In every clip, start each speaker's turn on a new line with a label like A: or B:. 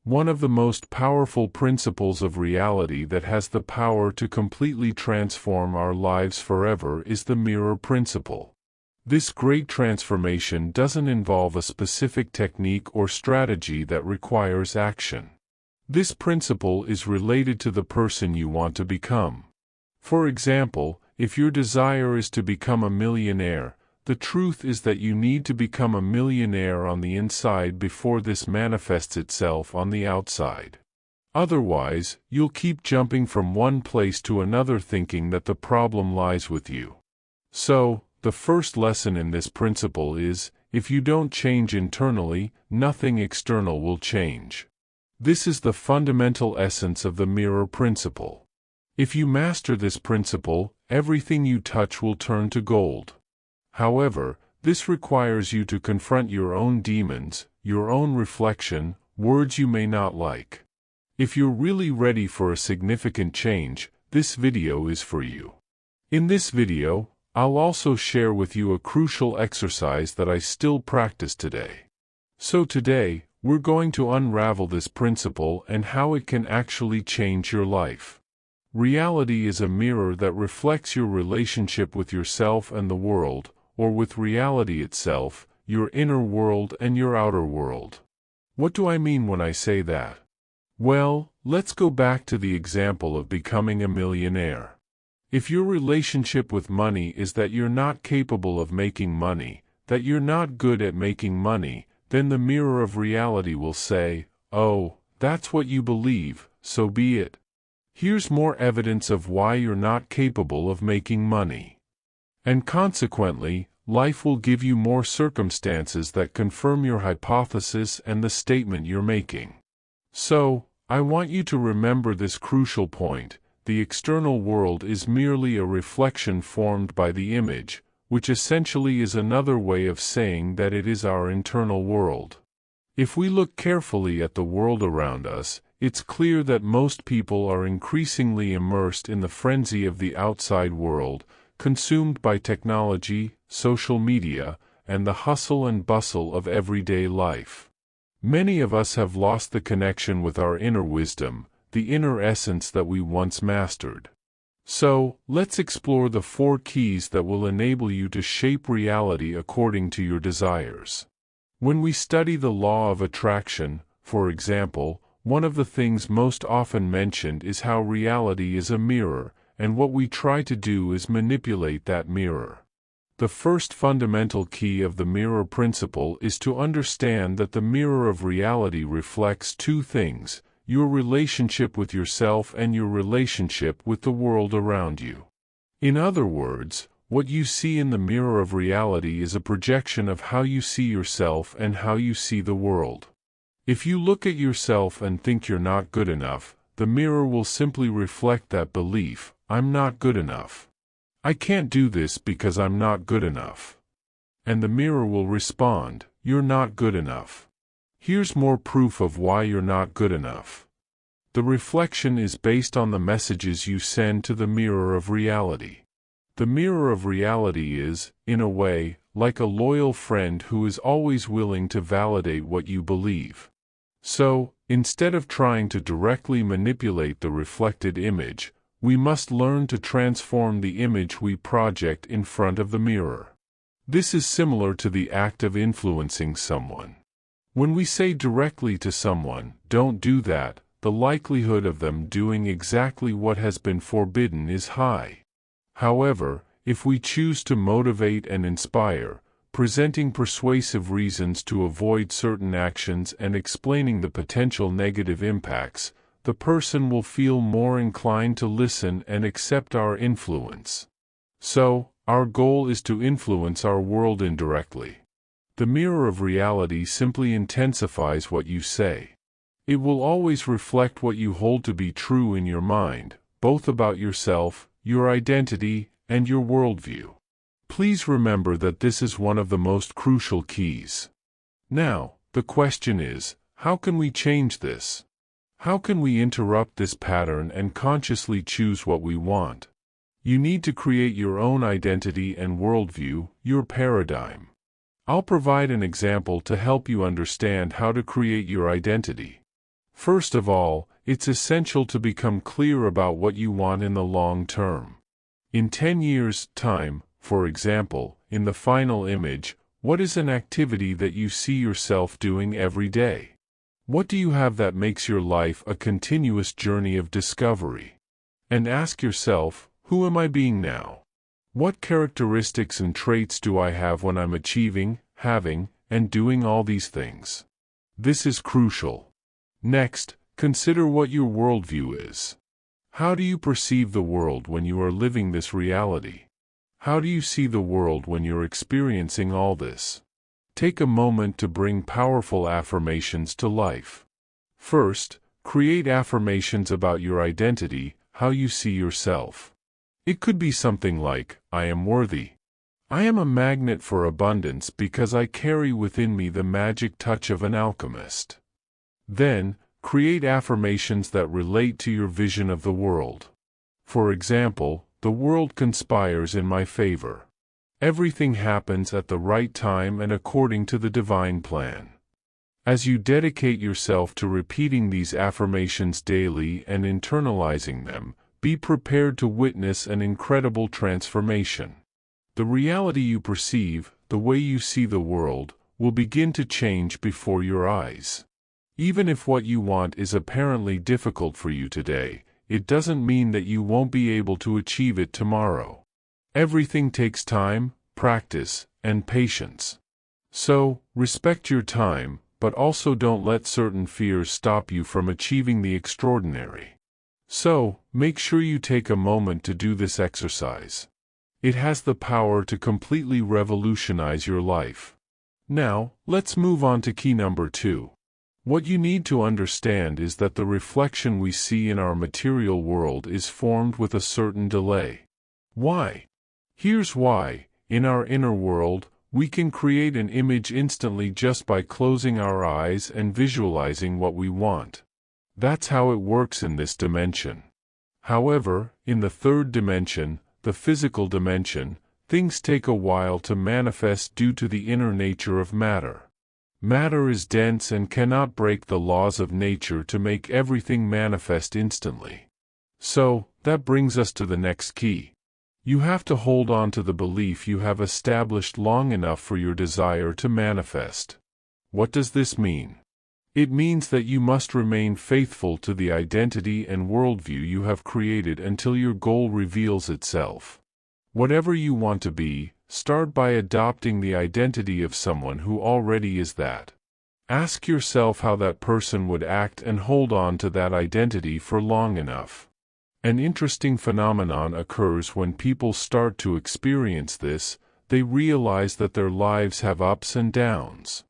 A: One of the most powerful principles of reality that has the power to completely transform our lives forever is the mirror principle. This great transformation doesn't involve a specific technique or strategy that requires action. This principle is related to the person you want to become. For example, if your desire is to become a millionaire, the truth is that you need to become a millionaire on the inside before this manifests itself on the outside. Otherwise, you'll keep jumping from one place to another thinking that the problem lies with you. So, the first lesson in this principle is, if you don't change internally, nothing external will change. This is the fundamental essence of the mirror principle. If you master this principle, everything you touch will turn to gold. However, this requires you to confront your own demons, your own reflection, words you may not like. If you're really ready for a significant change, this video is for you. In this video, I'll also share with you a crucial exercise that I still practice today. So today, we're going to unravel this principle and how it can actually change your life. Reality is a mirror that reflects your relationship with yourself and the world, or with reality itself, your inner world and your outer world. What do I mean when I say that? Well, let's go back to the example of becoming a millionaire. If your relationship with money is that you're not capable of making money, that you're not good at making money, then the mirror of reality will say, "Oh, that's what you believe, so be it. Here's more evidence of why you're not capable of making money." And consequently, life will give you more circumstances that confirm your hypothesis and the statement you're making. So, I want you to remember this crucial point: the external world is merely a reflection formed by the image, which essentially is another way of saying that it is our internal world. If we look carefully at the world around us, it's clear that most people are increasingly immersed in the frenzy of the outside world, consumed by technology, social media, and the hustle and bustle of everyday life. Many of us have lost the connection with our inner wisdom, the inner essence that we once mastered. So, let's explore the 4 keys that will enable you to shape reality according to your desires. When we study the law of attraction, for example, one of the things most often mentioned is how reality is a mirror, and what we try to do is manipulate that mirror. The first fundamental key of the mirror principle is to understand that the mirror of reality reflects 2 things: your relationship with yourself and your relationship with the world around you. In other words, what you see in the mirror of reality is a projection of how you see yourself and how you see the world. If you look at yourself and think you're not good enough, the mirror will simply reflect that belief: I'm not good enough. I can't do this because I'm not good enough. And the mirror will respond: you're not good enough. Here's more proof of why you're not good enough. The reflection is based on the messages you send to the mirror of reality. The mirror of reality is, in a way, like a loyal friend who is always willing to validate what you believe. So, instead of trying to directly manipulate the reflected image, we must learn to transform the image we project in front of the mirror. This is similar to the act of influencing someone. When we say directly to someone, "Don't do that," the likelihood of them doing exactly what has been forbidden is high. However, if we choose to motivate and inspire, presenting persuasive reasons to avoid certain actions and explaining the potential negative impacts, the person will feel more inclined to listen and accept our influence. So, our goal is to influence our world indirectly. The mirror of reality simply intensifies what you say. It will always reflect what you hold to be true in your mind, both about yourself, your identity, and your worldview. Please remember that this is one of the most crucial keys. Now, the question is, how can we change this? How can we interrupt this pattern and consciously choose what we want? You need to create your own identity and worldview, your paradigm. I'll provide an example to help you understand how to create your identity. First of all, it's essential to become clear about what you want in the long term. In 10 years' time, for example, in the final image, what is an activity that you see yourself doing every day? What do you have that makes your life a continuous journey of discovery? And ask yourself, who am I being now? What characteristics and traits do I have when I'm achieving, having, and doing all these things? This is crucial. Next, consider what your worldview is. How do you perceive the world when you are living this reality? How do you see the world when you're experiencing all this? Take a moment to bring powerful affirmations to life. First, create affirmations about your identity, how you see yourself. It could be something like, I am worthy. I am a magnet for abundance because I carry within me the magic touch of an alchemist. Then, create affirmations that relate to your vision of the world. For example, the world conspires in my favor. Everything happens at the right time and according to the divine plan. As you dedicate yourself to repeating these affirmations daily and internalizing them, be prepared to witness an incredible transformation. The reality you perceive, the way you see the world, will begin to change before your eyes. Even if what you want is apparently difficult for you today, it doesn't mean that you won't be able to achieve it tomorrow. Everything takes time, practice, and patience. So, respect your time, but also don't let certain fears stop you from achieving the extraordinary. So, make sure you take a moment to do this exercise. It has the power to completely revolutionize your life. Now, let's move on to key number 2. What you need to understand is that the reflection we see in our material world is formed with a certain delay. Why? Here's why. In our inner world, we can create an image instantly just by closing our eyes and visualizing what we want. That's how it works in this dimension. However, in the third dimension, the physical dimension, things take a while to manifest due to the inner nature of matter. Matter is dense and cannot break the laws of nature to make everything manifest instantly. So, that brings us to the next key. You have to hold on to the belief you have established long enough for your desire to manifest. What does this mean? It means that you must remain faithful to the identity and worldview you have created until your goal reveals itself. Whatever you want to be, start by adopting the identity of someone who already is that. Ask yourself how that person would act and hold on to that identity for long enough. An interesting phenomenon occurs when people start to experience this. They realize that their lives have ups and downs.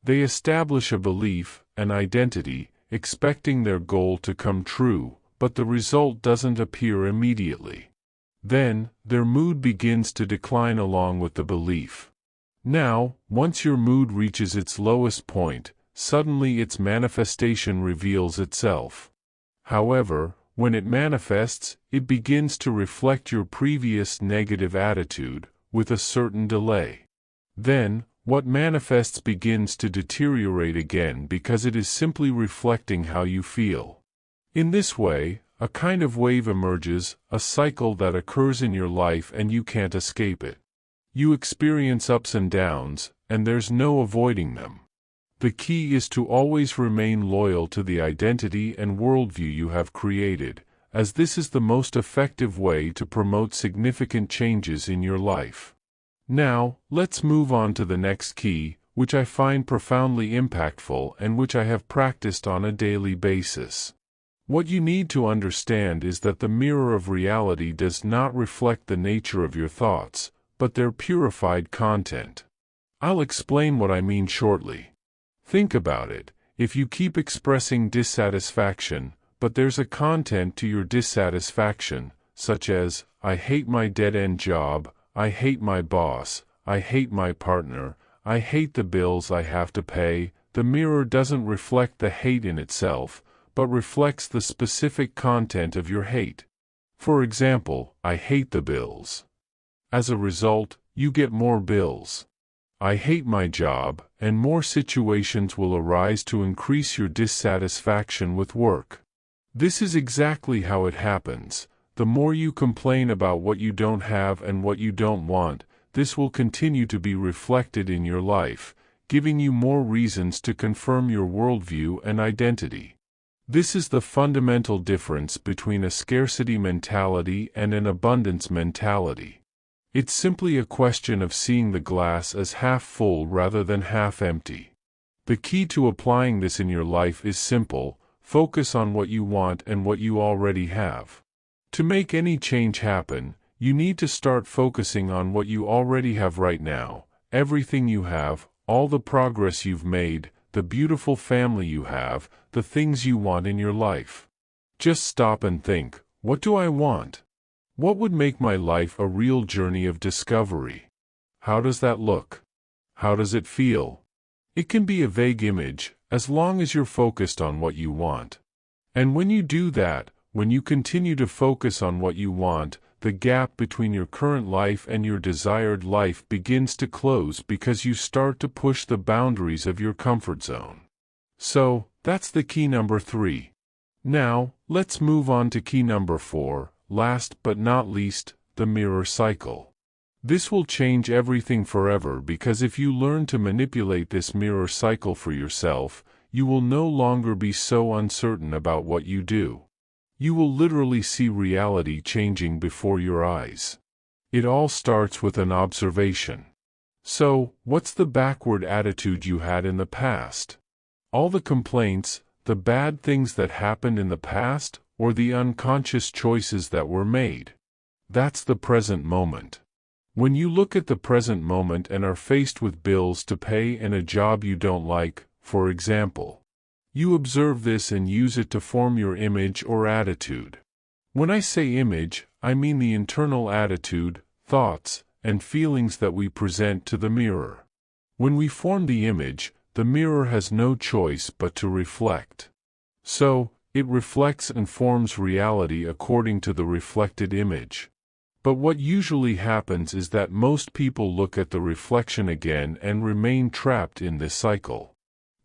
A: They establish a belief, an identity, expecting their goal to come true, but the result doesn't appear immediately. Then, their mood begins to decline along with the belief. Now, once your mood reaches its lowest point, suddenly its manifestation reveals itself. However, when it manifests, it begins to reflect your previous negative attitude, with a certain delay. Then, what manifests begins to deteriorate again because it is simply reflecting how you feel. In this way, a kind of wave emerges, a cycle that occurs in your life and you can't escape it. You experience ups and downs, and there's no avoiding them. The key is to always remain loyal to the identity and worldview you have created, as this is the most effective way to promote significant changes in your life. Now, let's move on to the next key, which I find profoundly impactful and which I have practiced on a daily basis. What you need to understand is that the mirror of reality does not reflect the nature of your thoughts, but their purified content. I'll explain what I mean shortly. Think about it. If you keep expressing dissatisfaction, but there's a content to your dissatisfaction, such as, I hate my dead-end job, I hate my boss, I hate my partner, I hate the bills I have to pay, the mirror doesn't reflect the hate in itself, but reflects the specific content of your hate. For example, I hate the bills. As a result, you get more bills. I hate my job, and more situations will arise to increase your dissatisfaction with work. This is exactly how it happens. The more you complain about what you don't have and what you don't want, this will continue to be reflected in your life, giving you more reasons to confirm your worldview and identity. This is the fundamental difference between a scarcity mentality and an abundance mentality. It's simply a question of seeing the glass as half full rather than half empty. The key to applying this in your life is simple: focus on what you want and what you already have. To make any change happen, you need to start focusing on what you already have right now, everything you have, all the progress you've made, the beautiful family you have, the things you want in your life. Just stop and think, what do I want? What would make my life a real journey of discovery? How does that look? How does it feel? It can be a vague image, as long as you're focused on what you want. And when you do that, when you continue to focus on what you want, the gap between your current life and your desired life begins to close because you start to push the boundaries of your comfort zone. So, that's the key number 3. Now, let's move on to key number 4, last but not least, the mirror cycle. This will change everything forever because if you learn to manipulate this mirror cycle for yourself, you will no longer be so uncertain about what you do. You will literally see reality changing before your eyes. It all starts with an observation. So, what's the backward attitude you had in the past? All the complaints, the bad things that happened in the past, or the unconscious choices that were made? That's the present moment. When you look at the present moment and are faced with bills to pay and a job you don't like, for example, you observe this and use it to form your image or attitude. When I say image, I mean the internal attitude, thoughts, and feelings that we present to the mirror. When we form the image, the mirror has no choice but to reflect. So, it reflects and forms reality according to the reflected image. But what usually happens is that most people look at the reflection again and remain trapped in this cycle.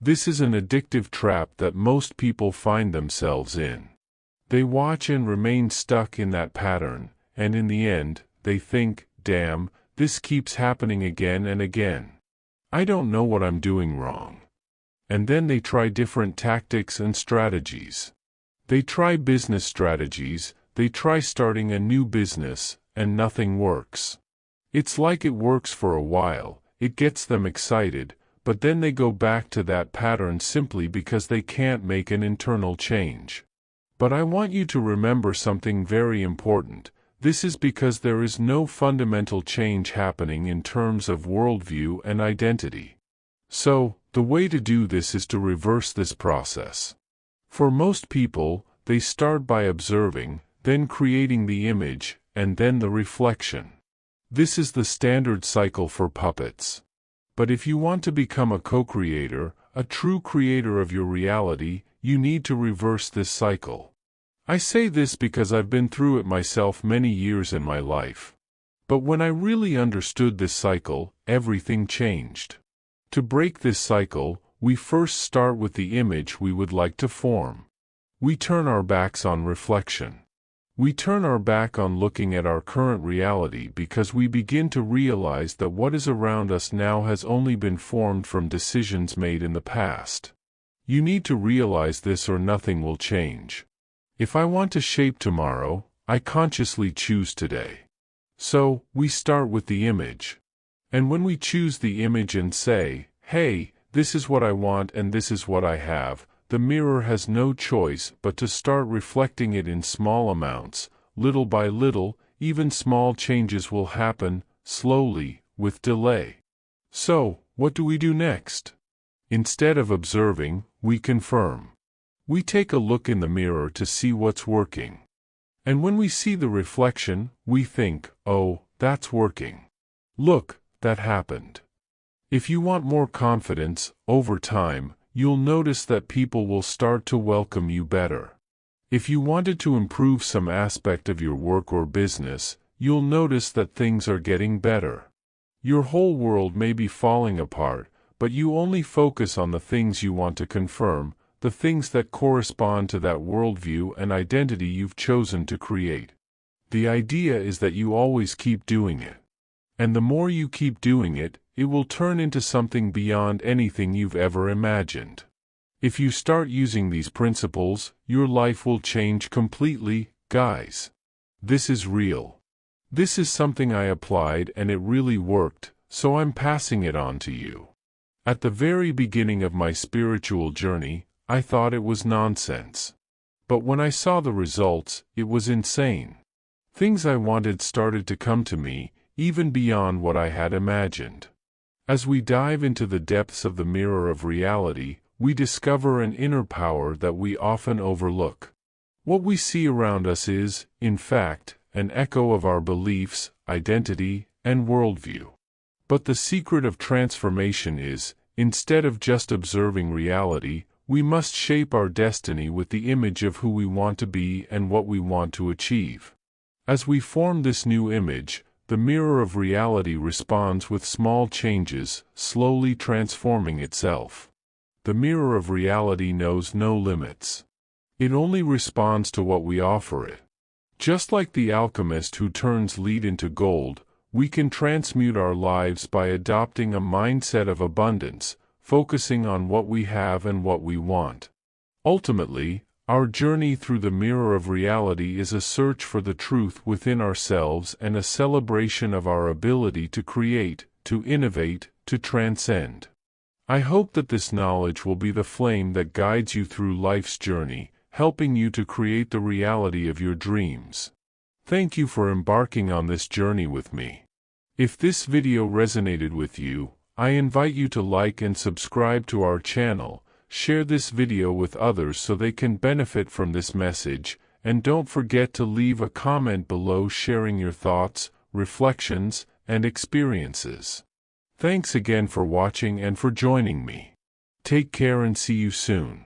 A: This is an addictive trap that most people find themselves in. They watch and remain stuck in that pattern, and in the end, they think, damn, this keeps happening again and again. I don't know what I'm doing wrong. And then they try different tactics and strategies. They try business strategies, they try starting a new business, and nothing works. It's like it works for a while, it gets them excited, but then they go back to that pattern simply because they can't make an internal change. But I want you to remember something very important. This is because there is no fundamental change happening in terms of worldview and identity. So, the way to do this is to reverse this process. For most people, they start by observing, then creating the image, and then the reflection. This is the standard cycle for puppets. But if you want to become a co-creator, a true creator of your reality, you need to reverse this cycle. I say this because I've been through it myself many years in my life. But when I really understood this cycle, everything changed. To break this cycle, we first start with the image we would like to form. We turn our backs on reflection. We turn our back on looking at our current reality because we begin to realize that what is around us now has only been formed from decisions made in the past. You need to realize this or nothing will change. If I want to shape tomorrow, I consciously choose today. So, we start with the image. And when we choose the image and say, hey, this is what I want and this is what I have, the mirror has no choice but to start reflecting it in small amounts, little by little. Even small changes will happen, slowly, with delay. So, what do we do next? Instead of observing, we confirm. We take a look in the mirror to see what's working. And when we see the reflection, we think, oh, that's working. Look, that happened. If you want more confidence, over time, you'll notice that people will start to welcome you better. If you wanted to improve some aspect of your work or business, you'll notice that things are getting better. Your whole world may be falling apart, but you only focus on the things you want to confirm, the things that correspond to that worldview and identity you've chosen to create. The idea is that you always keep doing it. And the more you keep doing it, it will turn into something beyond anything you've ever imagined. If you start using these principles, your life will change completely, guys. This is real. This is something I applied and it really worked, so I'm passing it on to you. At the very beginning of my spiritual journey, I thought it was nonsense. But when I saw the results, it was insane. Things I wanted started to come to me, even beyond what I had imagined. As we dive into the depths of the mirror of reality, we discover an inner power that we often overlook. What we see around us is, in fact, an echo of our beliefs, identity, and worldview. But the secret of transformation is, instead of just observing reality, we must shape our destiny with the image of who we want to be and what we want to achieve. As we form this new image, the mirror of reality responds with small changes, slowly transforming itself. The mirror of reality knows no limits. It only responds to what we offer it. Just like the alchemist who turns lead into gold, we can transmute our lives by adopting a mindset of abundance, focusing on what we have and what we want. Ultimately, our journey through the mirror of reality is a search for the truth within ourselves and a celebration of our ability to create, to innovate, to transcend. I hope that this knowledge will be the flame that guides you through life's journey, helping you to create the reality of your dreams. Thank you for embarking on this journey with me. If this video resonated with you, I invite you to like and subscribe to our channel, share this video with others so they can benefit from this message, and don't forget to leave a comment below sharing your thoughts, reflections, and experiences. Thanks again for watching and for joining me. Take care and see you soon.